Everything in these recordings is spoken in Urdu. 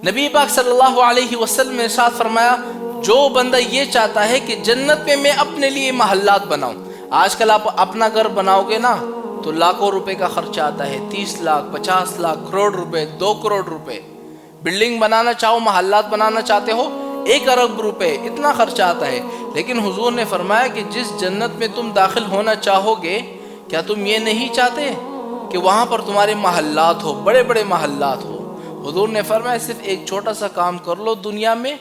نبی پاک صلی اللہ علیہ وسلم نے ارشاد فرمایا جو بندہ یہ چاہتا ہے کہ جنت میں میں اپنے لیے محلات بناؤں. آج کل آپ اپنا گھر بناؤ گے نا تو لاکھوں روپے کا خرچہ آتا ہے، 30 لاکھ 50 لاکھ کروڑ روپے 2 کروڑ روپے. بلڈنگ بنانا چاہو، محلات بنانا چاہتے ہو 1 ارب روپے، اتنا خرچہ آتا ہے. لیکن حضور نے فرمایا کہ جس جنت میں تم داخل ہونا چاہو گے، کیا تم یہ نہیں چاہتے کہ وہاں پر تمہارے محلات ہو، بڑے بڑے محلات ہو؟ حضور نے فرمایا صرف ایک چھوٹا سا کام کر لو دنیا میں،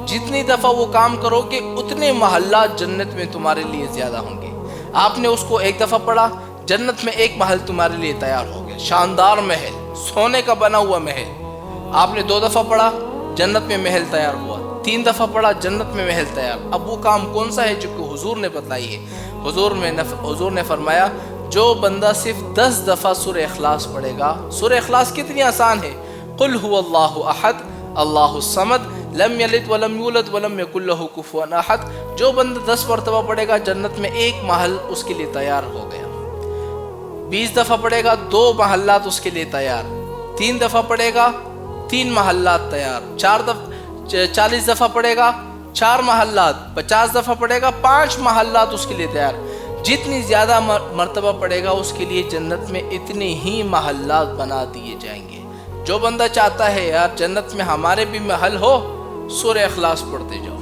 جتنی دفعہ وہ کام کرو گے اتنے محلات جنت میں تمہارے لیے زیادہ ہوں گے. آپ نے اس کو ایک دفعہ پڑھا، جنت میں ایک محل تمہارے لیے تیار ہو گیا، شاندار محل، سونے کا بنا ہوا محل. آپ نے 2 دفعہ پڑھا، جنت میں محل تیار ہوا. 3 دفعہ پڑھا، جنت میں محل تیار. اب وہ کام کون سا ہے جو کہ حضور نے بتائی ہے؟ حضور نے فرمایا جو بندہ صرف 10 دفعہ سورہ اخلاص پڑھے گا. سورہ اخلاص کتنی آسان ہے، قل هو اللہ احد اللہ الصمد لم یلد ولم یولد ولم یکن لہ کفوا احد. جو بندہ 10 مرتبہ پڑھے گا جنت میں ایک محل اس کے لیے تیار ہو گیا. 20 دفعہ پڑھے گا 2 محلات اس کے لیے تیار. 3 دفعہ پڑھے گا 3 محلات تیار. 40 دفعہ پڑھے گا 4 محلات. 50 دفعہ پڑھے گا 5 محلات اس کے لیے تیار. جتنی زیادہ مرتبہ پڑھے گا اس کے لیے جنت میں اتنے ہی محلات بنا دیے جائیں گے. جو بندہ چاہتا ہے یار جنت میں ہمارے بھی محل ہو، سورہ اخلاص پڑھتے جاؤ.